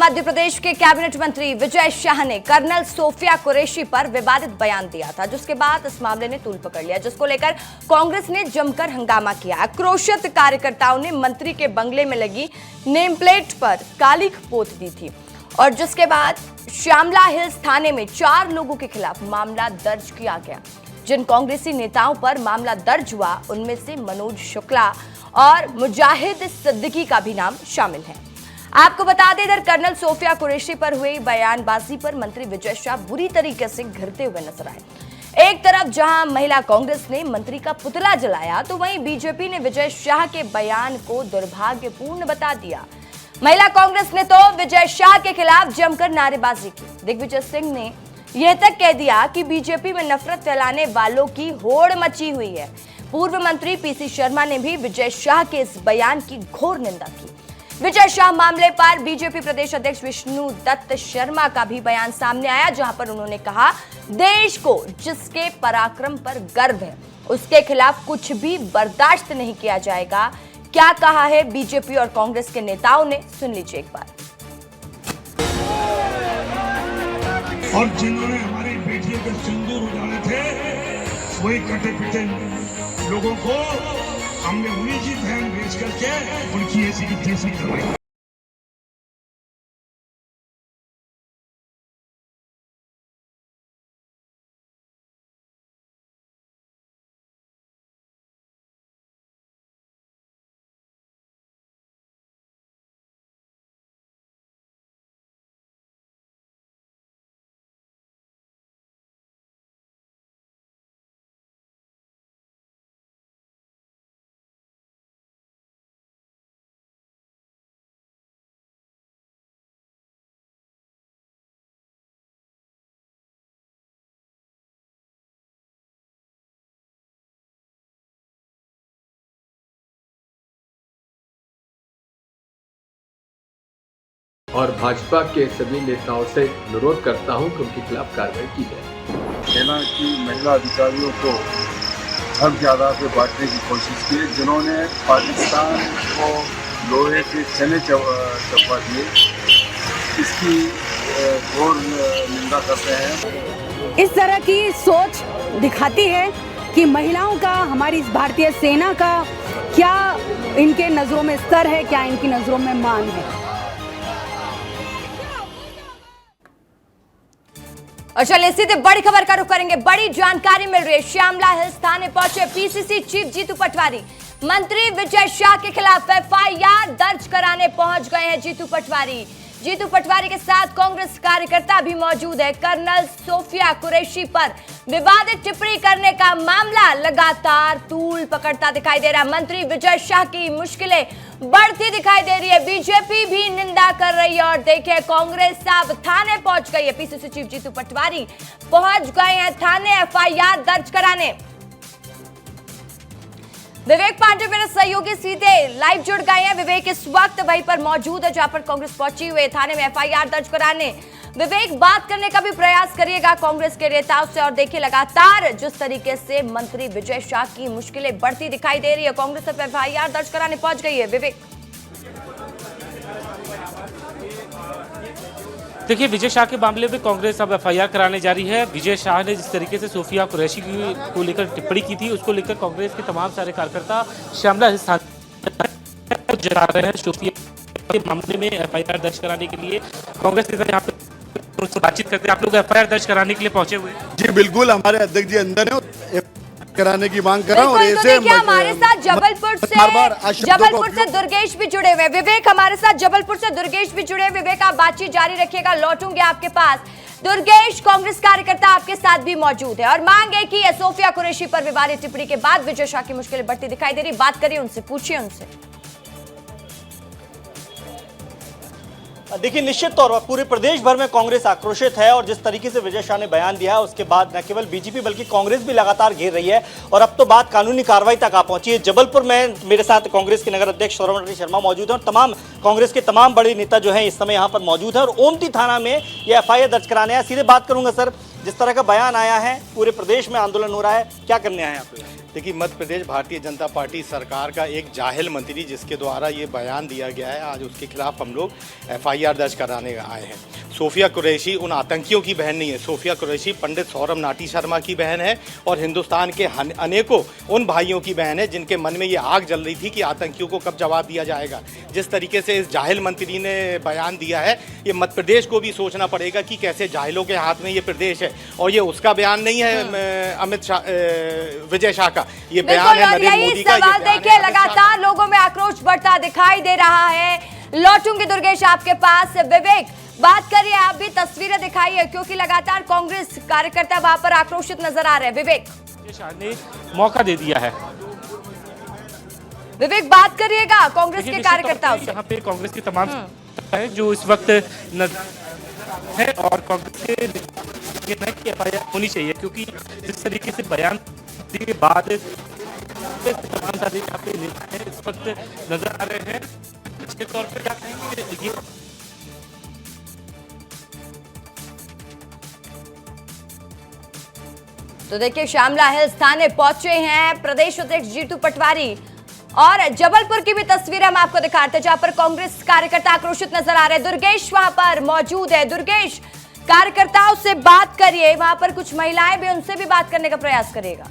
मध्य प्रदेश के कैबिनेट मंत्री विजय शाह ने कर्नल सोफिया कुरैशी पर विवादित बयान दिया था, जिसके बाद इस मामले ने तूल पकड़ लिया, जिसको लेकर कांग्रेस ने जमकर हंगामा किया। आक्रोशित कार्यकर्ताओं ने मंत्री के बंगले में लगी नेम प्लेट पर काली पोत दी थी और जिसके बाद श्यामला हिल्स थाने में 4 लोगों के खिलाफ मामला दर्ज किया गया। जिन कांग्रेसी नेताओं पर मामला दर्ज हुआ उनमें से मनोज शुक्ला और मुजाहिद सिद्दीकी का भी नाम शामिल है। आपको बता दें, इधर कर्नल सोफिया कुरैशी पर हुई बयानबाजी पर मंत्री विजय शाह बुरी तरीके से घिरते हुए नजर आए। एक तरफ जहां महिला कांग्रेस ने मंत्री का पुतला जलाया, तो वहीं बीजेपी ने विजय शाह के बयान को दुर्भाग्यपूर्ण बता दिया। महिला कांग्रेस ने तो विजय शाह के खिलाफ जमकर नारेबाजी की। दिग्विजय सिंह ने यह तक कह दिया कि बीजेपी में नफरत फैलाने वालों की होड़ मची हुई है। पूर्व मंत्री पीसी शर्मा ने भी विजय शाह के इस बयान की घोर निंदा की। विजय शाह मामले पर बीजेपी प्रदेश अध्यक्ष विष्णु दत्त शर्मा का भी बयान सामने आया, जहां पर उन्होंने कहा, देश को जिसके पराक्रम पर गर्व है उसके खिलाफ कुछ भी बर्दाश्त नहीं किया जाएगा। क्या कहा है बीजेपी और कांग्रेस के नेताओं ने, सुन लीजिए एक बार। और जिन्होंने हमारी बेटियों के सिंदूर उड़ाए थे, वही कटे पिटे लोगों को हमने उन्हीं की बहन बेच करके उनकी ऐसी की तैसी करवाई। और भाजपा के सभी नेताओं से अनुरोध करता हूं कि उनके खिलाफ कार्रवाई की जाए। सेना की महिला अधिकारियों को धर्म के आधार पर बांटने की कोशिश की, जिन्होंने पाकिस्तान को लोहे के चने चपा दिए, इसकी घोर निंदा करते हैं। इस तरह की सोच दिखाती है कि महिलाओं का, हमारी भारतीय सेना का क्या इनके नज़रों में स्तर है, क्या इनकी नज़रों में मान है। और चलिए सीधे बड़ी खबर का रुख करेंगे। बड़ी जानकारी मिल रही है, श्यामला हिल्स थाने पहुंचे पीसीसी चीफ जीतू पटवारी। मंत्री विजय शाह के खिलाफ एफआईआर दर्ज कराने पहुंच गए हैं जीतू पटवारी। जीतू पटवारी के साथ कांग्रेस कार्यकर्ता भी मौजूद है। कर्नल सोफिया कुरैशी पर विवादित टिप्पणी करने का मामला लगातार तूल पकड़ता दिखाई दे रहा है। मंत्री विजय शाह की मुश्किलें बढ़ती दिखाई दे रही है। बीजेपी भी निंदा कर रही है और देखिए, कांग्रेस अब थाने पहुंच गई है। पीसीसी चीफ जीतू पटवारी पहुंच गए हैं थाने एफआईआर दर्ज कराने। विवेक पांडे मेरे सहयोगी सीधे लाइव जुड़ गए हैं। विवेक इस वक्त वहीं पर मौजूद है जहां पर कांग्रेस पहुंची हुई है थाने में एफआईआर दर्ज कराने। विवेक, बात करने का भी प्रयास करिएगा कांग्रेस के नेताओं से। और देखिए, लगातार जिस तरीके से मंत्री विजय शाह की मुश्किलें बढ़ती दिखाई दे रही है, कांग्रेस अब एफआईआर दर्ज कराने पहुंच गई है। विवेक, देखिए, विजय शाह के मामले में कांग्रेस अब एफआईआर कराने जा रही है। विजय शाह ने जिस तरीके से सोफिया कुरैशी को लेकर टिप्पणी की थी, उसको लेकर कांग्रेस के तमाम सारे कार्यकर्ता श्यामला हिल्स थाने जा रहे हैं। सोफिया के मामले में एफआईआर दर्ज कराने के लिए कांग्रेस नेता यहाँ पे बातचीत करते हैं। आप लोग एफआईआर दर्ज कराने के लिए पहुंचे हुए? जी बिल्कुल, हमारे अध्यक्ष जी अंदर है, कराने की मांग कर रहा हूं। और ऐसे हमारे साथ जबलपुर से दुर्गेश भी जुड़े हुए। विवेक, हमारे साथ जबलपुर से दुर्गेश भी जुड़े। विवेक, आप बातचीत जारी रखिएगा, लौटूंगे आपके पास। दुर्गेश, कांग्रेस कार्यकर्ता आपके साथ भी मौजूद है और मांग है कि सोफिया कुरैशी पर विवादित टिप्पणी के बाद विजय शाह की मुश्किलें बढ़ती दिखाई दे रही। बात करिए उनसे, पूछिए उनसे। देखिए, निश्चित तौर पर पूरे प्रदेश भर में कांग्रेस आक्रोशित है और जिस तरीके से विजय शाह ने बयान दिया है उसके बाद न केवल बीजेपी बल्कि कांग्रेस भी लगातार घेर रही है और अब तो बात कानूनी कार्रवाई तक आ पहुंची है। जबलपुर में मेरे साथ कांग्रेस के नगर अध्यक्ष सौरभ शर्मा मौजूद है और तमाम कांग्रेस के तमाम बड़े नेता जो हैं इस समय यहाँ पर मौजूद है और ओमती थाना में ये एफआईआर दर्ज कराने आया। सीधे बात करूंगा सर, जिस तरह का बयान आया है, पूरे प्रदेश में आंदोलन हो रहा है, क्या करने आए आप? देखिए, मध्य प्रदेश भारतीय जनता पार्टी सरकार का एक जाहिल मंत्री जिसके द्वारा ये बयान दिया गया है, आज उसके खिलाफ हम लोग FIR दर्ज कराने आए हैं। सोफिया कुरैशी उन आतंकियों की बहन नहीं है। सोफिया कुरैशी पंडित सौरभ नाटी शर्मा की बहन है और हिंदुस्तान के अनेकों उन भाइयों की बहन है जिनके मन में ये आग जल रही थी कि आतंकियों को कब जवाब दिया जाएगा। जिस तरीके से इस जाहिल मंत्री ने बयान दिया है, ये मध्य प्रदेश को भी सोचना पड़ेगा कि कैसे जाहिलों के हाथ में ये प्रदेश है। और ये उसका बयान नहीं है अमित शाह, विजय शाह का, ये बयान है नरेंद्र मोदी का। सवाल देखिए, लगातार लोगों में आक्रोश बढ़ता दिखाई दे रहा है। लौटूंगी दुर्गेश आपके पास। विवेक, बात करिए, आप भी तस्वीरें दिखाइए, क्योंकि लगातार कांग्रेस कार्यकर्ता वहां पर आक्रोशित नजर आ रहे हैं। विवेक ने मौका दे दिया है। विवेक, बात करिएगा कांग्रेस के कार्यकर्ताओं से। यहाँ पे कांग्रेस की तमाम है जो इस वक्त है और कांग्रेस के FIR होनी चाहिए, क्योंकि जिस तरीके से बयान के बाद तमाम सारे यहाँ पे नेता है इस वक्त नजर आ रहे हैं। इसके तौर पर क्या कहेंगे? तो देखिए, श्यामला हिल्स थाने पहुंचे हैं प्रदेश अध्यक्ष जीतू पटवारी, और जबलपुर की भी तस्वीर हम आपको दिखाते हैं जहां पर कांग्रेस कार्यकर्ता आक्रोशित नजर आ रहे हैं। दुर्गेश वहां पर मौजूद है। दुर्गेश, कार्यकर्ताओं से बात करिए, वहां पर कुछ महिलाएं भी, उनसे भी बात करने का प्रयास करिएगा।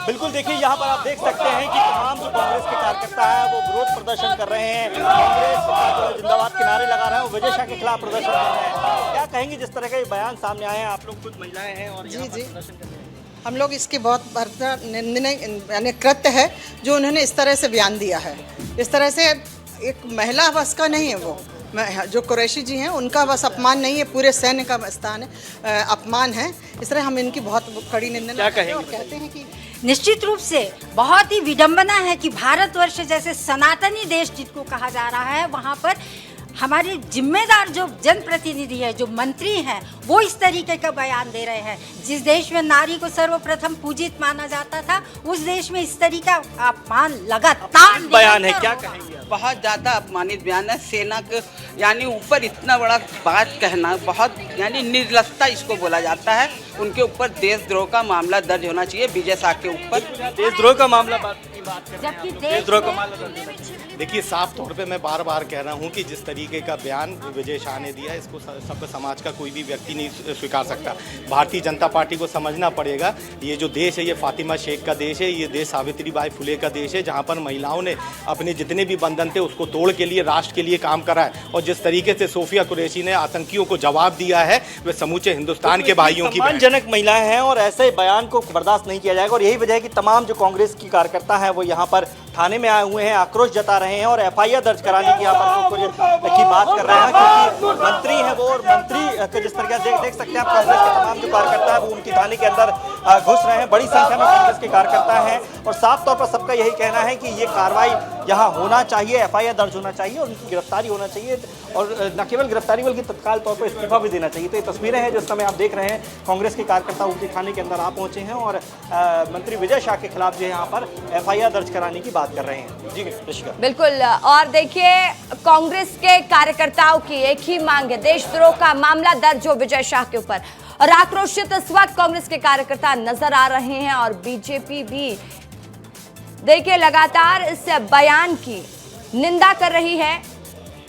बिल्कुल, देखिए यहाँ पर आप देख सकते हैं कि तमाम जो कांग्रेस के कार्यकर्ता हैं वो विरोध प्रदर्शन कर रहे हैं। कांग्रेस जिंदाबाद के नारे लगा रहे हैं और विजय शाह के खिलाफ प्रदर्शन कर रहे हैं। क्या कहेंगे जिस तरह के बयान सामने आए हैं? आप लोग कुछ महिलाएं हैं और जी प्रदर्शन कर रहे हैं। हम लोग इसकी बहुत निंदनीय कृत्य है जो उन्होंने इस तरह से बयान दिया है। इस तरह से एक महिला बस का नहीं है, वो जो कुरैशी जी हैं उनका बस अपमान नहीं है, पूरे सैन्य का स्थान है, अपमान है। इस तरह हम इनकी बहुत कड़ी निंदा करते हैं और कहते हैं कि निश्चित रूप से बहुत ही विडंबना है कि भारतवर्ष जैसे सनातनी देश जिसको कहा जा रहा है, वहाँ पर हमारे जिम्मेदार जो जनप्रतिनिधि है, जो मंत्री हैं, वो इस तरीके का बयान दे रहे हैं। जिस देश में नारी को सर्वप्रथम पूजित माना जाता था, उस देश में इस तरीके का अपमान लगातार बयान है। क्या कहेंगे? बहुत ज़्यादा अपमानित बयान है। सेना के यानी ऊपर इतना बड़ा बात कहना बहुत यानी निर्लजता इसको बोला जाता है। उनके ऊपर देशद्रोह का मामला दर्ज होना चाहिए, विजय शाह के ऊपर देशद्रोह का मामला जबकि देशद्रोह का मामला। देखिए, साफ तौर पे मैं बार बार कह रहा हूँ कि जिस तरीके का बयान विजय शाह ने दिया, इसको सभ्य समाज का कोई भी व्यक्ति नहीं स्वीकार सकता। भारतीय जनता पार्टी को समझना पड़ेगा, ये जो देश है ये फातिमा शेख का देश है, ये देश सावित्रीबाई फुले का देश है, जहाँ पर महिलाओं ने अपने जितने भी बंधन थे उसको तोड़ के लिए राष्ट्र के लिए काम करा है। और जिस तरीके से सोफिया कुरैशी ने आतंकियों को जवाब दिया है, वह समूचे हिंदुस्तान के भाइयों की सम्मानजनक महिलाएं हैं और ऐसे बयान को बर्दाश्त नहीं किया जाएगा। और यही वजह है कि तमाम जो कांग्रेस की कार्यकर्ता हैं वो यहाँ पर थाने में आए हुए हैं, आक्रोश जता रहे हैं और FIR दर्ज कराने की यहाँ पर की बात कर रहे हैं, क्योंकि मंत्री हैं वो, और मंत्री जिस तरह से देख सकते हैं आप, कांग्रेस के तमाम जो कार्यकर्ता हैं वो उनकी थाने के अंदर घुस रहे हैं। बड़ी संख्या में कांग्रेस के कार्यकर्ता हैं और साफ तौर पर सबका यही कहना है कि ये कार्रवाई यहाँ होना चाहिए, FIR दर्ज होना चाहिए और उनकी गिरफ्तारी होना चाहिए, और न केवल गिरफ्तारी बल्कि तत्काल तौर पर इस्तीफा भी देना चाहिए। तो ये तस्वीरें हैं जो इस समय आप देख रहे हैं, कांग्रेस के कार्यकर्ता उनके थाने के अंदर आ पहुंचे हैं और मंत्री विजय शाह के खिलाफ जो यहाँ पर FIR दर्ज कराने की बात कर रहे हैं। जी बिल्कुल, और देखिए, कांग्रेस के कार्यकर्ताओं की एक ही मांग है, देशद्रोह का मामला दर्ज हो विजय शाह के ऊपर। और आक्रोशित इस वक्त कांग्रेस के कार्यकर्ता नजर आ रहे हैं और बीजेपी भी देखिए लगातार इस बयान की निंदा कर रही है।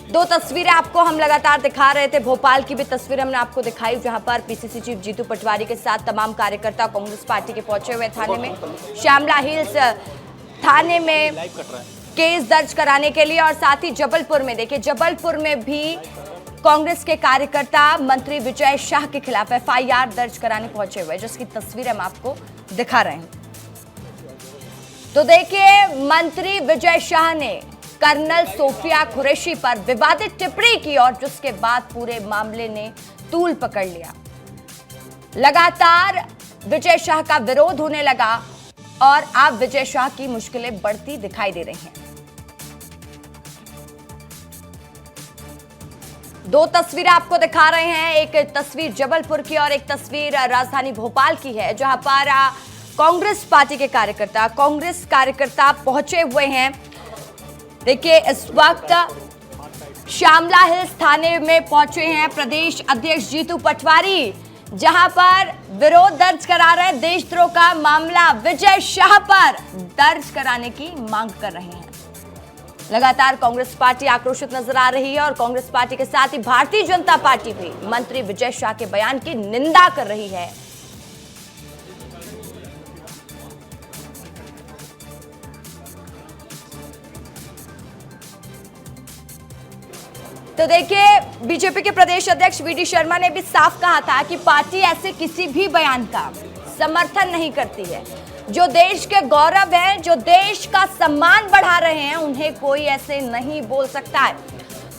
दो तस्वीरें आपको हम लगातार दिखा रहे थे, भोपाल की भी तस्वीर हमने आपको दिखाई जहां पर PCC चीफ जीतू पटवारी के साथ तमाम कार्यकर्ता कांग्रेस पार्टी के पहुंचे हुए थाने में, श्यामला हिल्स थाने में केस दर्ज कराने के लिए। और साथ ही जबलपुर में देखिए, जबलपुर में भी कांग्रेस के कार्यकर्ता मंत्री विजय शाह के खिलाफ FIR दर्ज कराने पहुंचे हुए, जिसकी तस्वीर हम आपको दिखा रहे हैं। तो देखिए, मंत्री विजय शाह ने कर्नल सोफिया कुरैशी पर विवादित टिप्पणी की और जिसके बाद पूरे मामले ने तूल पकड़ लिया। लगातार विजय शाह का विरोध होने लगा और अब विजय शाह की मुश्किलें बढ़ती दिखाई दे रही हैं। दो तस्वीरें आपको दिखा रहे हैं, एक तस्वीर जबलपुर की और एक तस्वीर राजधानी भोपाल की है, जहां पर कांग्रेस पार्टी के कांग्रेस कार्यकर्ता पहुंचे हुए हैं। देखिए, इस वक्त श्यामला हिल्स थाने में पहुंचे हैं प्रदेश अध्यक्ष जीतू पटवारी। जहां पर विरोध दर्ज करा रहे हैं, देशद्रोह का मामला विजय शाह पर दर्ज कराने की मांग कर रहे हैं। लगातार कांग्रेस पार्टी आक्रोशित नजर आ रही है और कांग्रेस पार्टी के साथ ही भारतीय जनता पार्टी भी मंत्री विजय शाह के बयान की निंदा कर रही है। तो देखिए, बीजेपी के प्रदेश अध्यक्ष वीडी शर्मा ने भी साफ कहा था कि पार्टी ऐसे किसी भी बयान का समर्थन नहीं करती है। जो देश के गौरव हैं, जो देश का सम्मान बढ़ा रहे हैं, उन्हें कोई ऐसे नहीं बोल सकता है।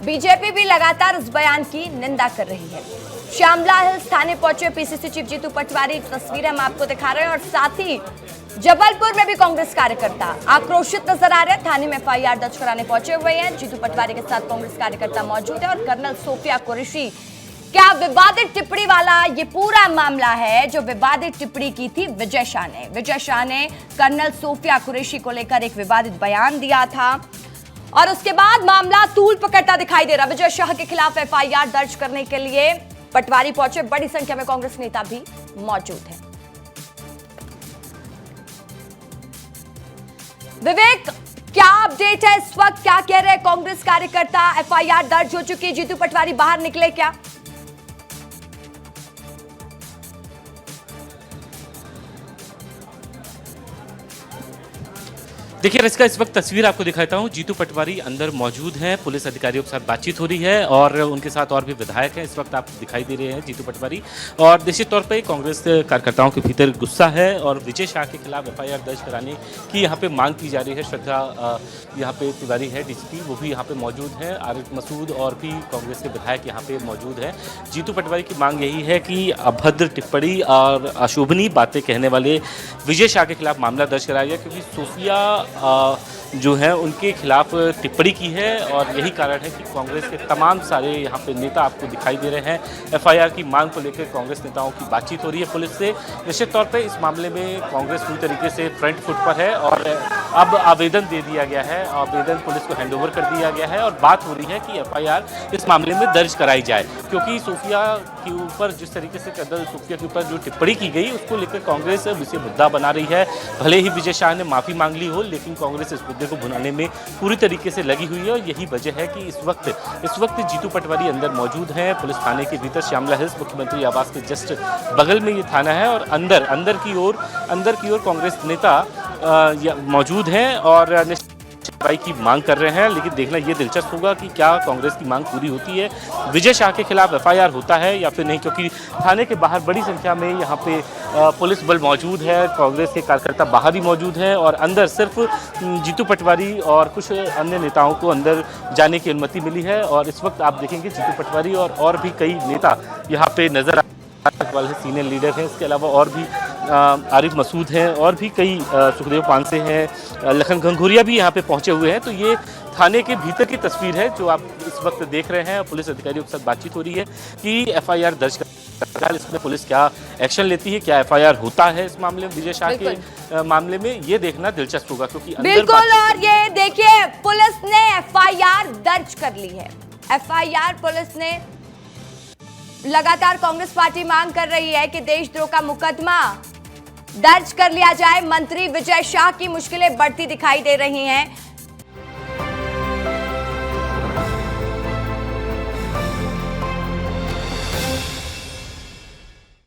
बीजेपी भी लगातार इस बयान की निंदा कर रही है। श्यामला हिल्स थाने पहुंचे पीसीसी चीफ जीतू पटवारी, तस्वीरें हम आपको दिखा रहे हैं और साथ ही जबलपुर में भी कांग्रेस कार्यकर्ता आक्रोशित नजर आ रहे हैं। थाने में एफआईआर दर्ज कराने पहुंचे हुए हैं। जीतू पटवारी के साथ कांग्रेस कार्यकर्ता मौजूद है और कर्नल सोफिया कुरैशी, क्या विवादित टिप्पणी वाला ये पूरा मामला है जो विवादित टिप्पणी की थी विजय शाह ने। विजय शाह ने कर्नल सोफिया कुरैशी को लेकर एक विवादित बयान दिया था और उसके बाद मामला तूल पकड़ता दिखाई दे रहा। विजय शाह के खिलाफ एफआईआर दर्ज करने के लिए पटवारी पहुंचे। बड़ी संख्या में कांग्रेस नेता भी मौजूद हैं। विवेक, क्या अपडेट है इस वक्त? क्या कह रहे हैं कांग्रेस कार्यकर्ता? एफआईआर दर्ज हो चुकी है, जीतू पटवारी बाहर निकले क्या? देखिए इसका इस वक्त तस्वीर आपको दिखाता हूं। जीतू पटवारी अंदर मौजूद हैं, पुलिस अधिकारियों के साथ बातचीत हो रही है और उनके साथ और भी विधायक हैं इस वक्त आप दिखाई दे रहे हैं जीतू पटवारी। और निश्चित तौर पे कांग्रेस कार्यकर्ताओं के भीतर गुस्सा है और विजय शाह के खिलाफ एफआईआर दर्ज कराने की यहाँ पे मांग की जा रही है। श्रद्धा यहाँ पे तिवारी है डीसीपी, वो भी यहाँ पे मौजूद है। आरिफ मसूद और भी कांग्रेस के विधायक यहाँ पे मौजूद हैं। जीतू पटवारी की मांग यही है कि अभद्र टिप्पणी और अशोभनीय बातें कहने वाले विजय शाह के खिलाफ मामला दर्ज कराया गया, क्योंकि सोफिया जो है उनके खिलाफ टिप्पणी की है और यही कारण है कि कांग्रेस के तमाम सारे यहाँ पे नेता आपको दिखाई दे रहे हैं। एफआईआर की मांग को लेकर कांग्रेस नेताओं की बातचीत हो रही है पुलिस से। निश्चित तौर पे इस मामले में कांग्रेस पूरी तरीके से फ्रंट फुट पर है और अब आवेदन दे दिया गया है, आवेदन पुलिस को हैंडओवर कर दिया गया है और बात हो रही है कि एफआईआर इस मामले में दर्ज कराई जाए, क्योंकि सोफिया के ऊपर जिस तरीके से कर्नल सोफिया के ऊपर जो टिप्पणी की गई उसको लेकर कांग्रेस इसे मुद्दा बना रही है। भले ही विजय शाह ने माफ़ी मांग ली हो, लेकिन कांग्रेस इस मुद्दे को भुनाने में पूरी तरीके से लगी हुई है और यही वजह है कि इस वक्त जीतू पटवारी अंदर मौजूद हैं पुलिस थाने के भीतर। श्यामला हिल्स मुख्यमंत्री आवास के जस्ट बगल में ये थाना है और अंदर की ओर कांग्रेस नेता मौजूद हैं और कार्रवाई की मांग कर रहे हैं। लेकिन देखना ये दिलचस्प होगा कि क्या कांग्रेस की मांग पूरी होती है, विजय शाह के खिलाफ एफआईआर होता है या फिर नहीं, क्योंकि थाने के बाहर बड़ी संख्या में यहाँ पे पुलिस बल मौजूद है, कांग्रेस के कार्यकर्ता बाहर ही मौजूद हैं और अंदर सिर्फ जीतू पटवारी और कुछ अन्य नेताओं को अंदर जाने की अनुमति मिली है। और इस वक्त आप देखेंगे जीतू पटवारी और भी कई नेता यहाँ पे नजर वाले सीनियर लीडर हैं। इसके अलावा और भी आरिफ मसूद हैं और भी कई सुखदेव पांसे हैं, लखन घंघोरिया भी यहाँ पे पहुँचे हुए हैं। तो ये थाने के भीतर की तस्वीर है जो आप इस वक्त देख रहे हैं। पुलिस अधिकारियों के साथ बातचीत हो रही है कि एफआईआर दर्ज कर इसमें पुलिस क्या एक्शन लेती है, क्या एफआईआर होता है इस मामले में, विजय शाह के मामले में, ये देखना दिलचस्प होगा क्योंकि बिल्कुल। और ये देखिए पुलिस ने एफआईआर दर्ज कर ली है। एफआईआर पुलिस ने लगातार कांग्रेस पार्टी मांग कर रही है कि देशद्रोह का मुकदमा दर्ज कर लिया जाए। मंत्री विजय शाह की मुश्किलें बढ़ती दिखाई दे रही हैं।